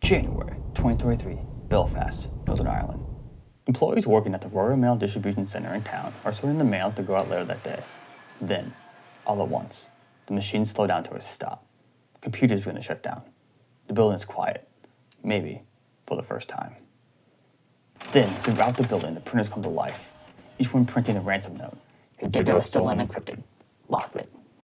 January 2023, Belfast, Northern Ireland. Employees working at the Royal Mail distribution center in town are sorting the mail to go out later that day. Then, all at once, the machines slow down to a stop. Computers begin to shut down. The building is quiet, maybe for the first time. Then, throughout the building, the printers come to life, each one printing a ransom note. Your data is still unencrypted. LockBit.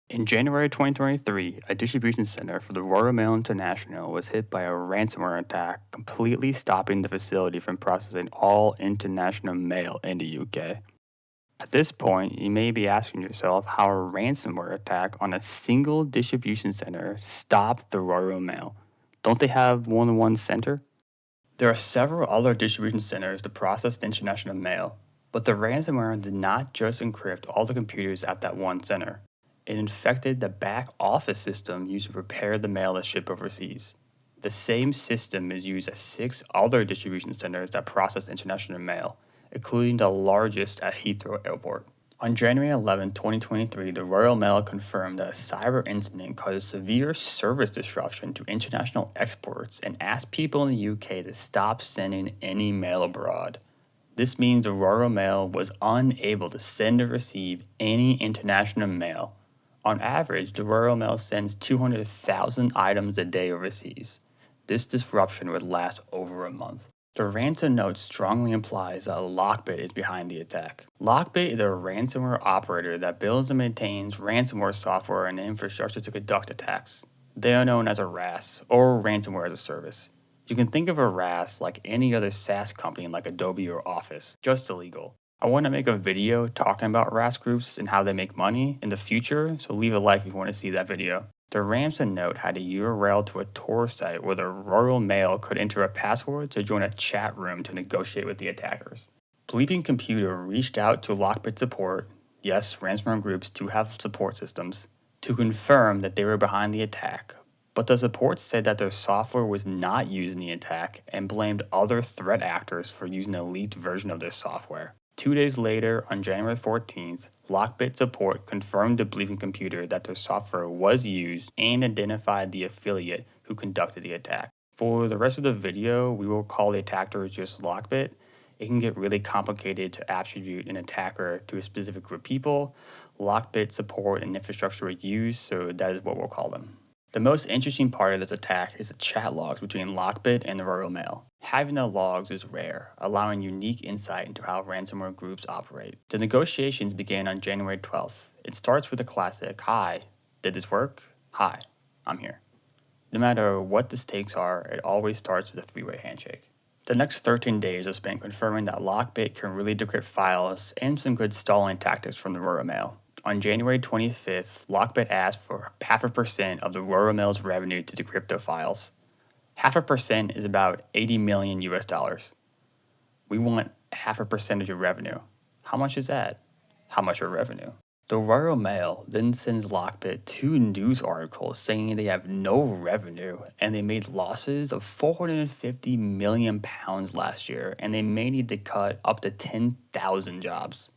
In January 2023, a distribution center for the Royal Mail International was hit by a ransomware attack, completely stopping the facility from processing all international mail in the UK. At this point, you may be asking yourself how a ransomware attack on a single distribution center stopped the Royal Mail. Don't they have more than one center? There are several other distribution centers to process the international mail, but the ransomware did not just encrypt all the computers at that one center. It infected the back office system used to prepare the mail to ship overseas. The same system is used at 6 other distribution centers that process international mail, including the largest at Heathrow Airport. On January 11, 2023, the Royal Mail confirmed that a cyber incident caused severe service disruption to international exports and asked people in the UK to stop sending any mail abroad. This means the Royal Mail was unable to send or receive any international mail. On average, the Royal Mail sends 200,000 items a day overseas. This disruption would last over a month. The ransom note strongly implies that LockBit is behind the attack. LockBit is a ransomware operator that builds and maintains ransomware software and infrastructure to conduct attacks. They are known as a RAS, or Ransomware as a Service. You can think of a RAS like any other SaaS company like Adobe or Office, just illegal. I want to make a video talking about RAS groups and how they make money in the future, so leave a like if you want to see that video. The ransom note had a URL to a Tor site where the Royal Mail could enter a password to join a chat room to negotiate with the attackers. Bleeping Computer reached out to LockBit support, yes, ransomware groups do have support systems, to confirm that they were behind the attack, but the support said that their software was not used in the attack and blamed other threat actors for using a leaked version of their software. 2 days later, on January 14th, LockBit support confirmed to Bleeping Computer that their software was used and identified the affiliate who conducted the attack. For the rest of the video, we will call the attacker just LockBit. It can get really complicated to attribute an attacker to a specific group of people. LockBit support and infrastructure were used, so that is what we'll call them. The most interesting part of this attack is the chat logs between LockBit and the Royal Mail. Having the logs is rare, allowing unique insight into how ransomware groups operate. The negotiations began on January 12th. It starts with a classic, "Hi, did this work? Hi, I'm here." No matter what the stakes are, it always starts with a 3-way handshake. The next 13 days are spent confirming that LockBit can really decrypt files and some good stalling tactics from the Royal Mail. On January 25th, LockBit asked for 0.5% of the Royal Mail's revenue to decrypt their files. 0.5% is about $80 million US. We want 0.5% of your revenue. How much is that? How much are revenue? The Royal Mail then sends LockBit 2 news articles saying they have no revenue and they made losses of £450 million last year and they may need to cut up to 10,000 jobs.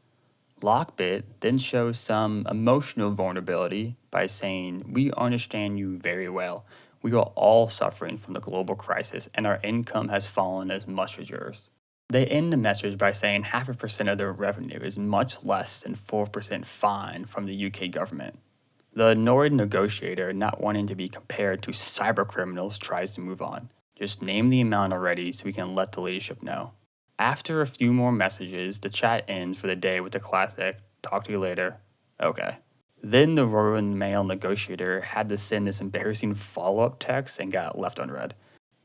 LockBit then shows some emotional vulnerability by saying, "We understand you very well. We are all suffering from the global crisis and our income has fallen as much as yours." They end the message by saying 0.5% of their revenue is much less than 4% fine from the UK government. The annoyed negotiator, not wanting to be compared to cyber criminals, tries to move on. Just name the amount already so we can let the leadership know. After a few more messages, the chat ends for the day with the classic, "Talk to you later." Okay. Then the Royal Mail negotiator had to send this embarrassing follow-up text and got left unread.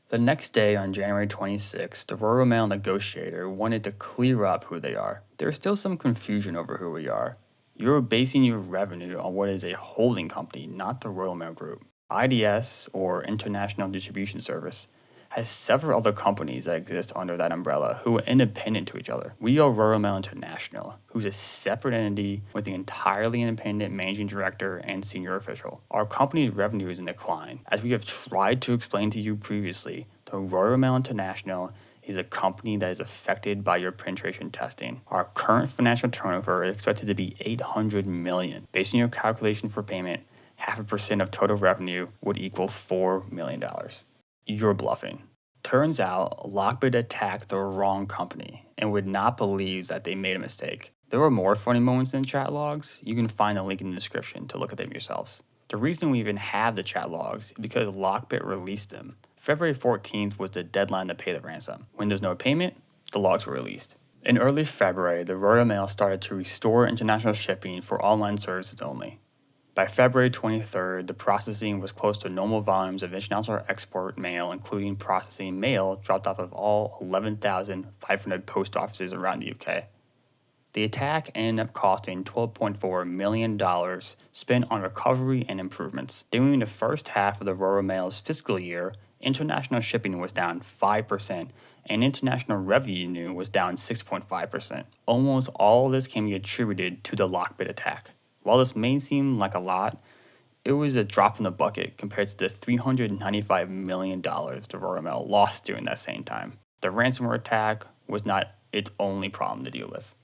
The next day, on January 26th, the Royal Mail negotiator wanted to clear up who they are. There's still some confusion over who we are. You're basing your revenue on what is a holding company, not the Royal Mail Group. IDS, or International Distribution Service, has several other companies that exist under that umbrella who are independent to each other. We are Royal Mail International, who's a separate entity with an entirely independent managing director and senior official. Our company's revenue is in decline. As we have tried to explain to you previously, the Royal Mail International is a company that is affected by your penetration testing. Our current financial turnover is expected to be $800 million. Based on your calculation for payment, 0.5% of total revenue would equal $4 million. You're bluffing. Turns out, LockBit attacked the wrong company and would not believe that they made a mistake. There were more funny moments in chat logs. You can find a link in the description to look at them yourselves. The reason we even have the chat logs is because LockBit released them. February 14th was the deadline to pay the ransom. When there's no payment, the logs were released. In early February, the Royal Mail started to restore international shipping for online services only. By February 23rd, the processing was close to normal volumes of international export mail, including processing mail dropped off of all 11,500 post offices around the UK. The attack ended up costing $12.4 million spent on recovery and improvements. During the first half of the Royal Mail's fiscal year, international shipping was down 5%, and international revenue was down 6.5%. Almost all of this can be attributed to the LockBit attack. While this may seem like a lot, it was a drop in the bucket compared to the $395 million the Royal Mail lost during that same time. The ransomware attack was not its only problem to deal with.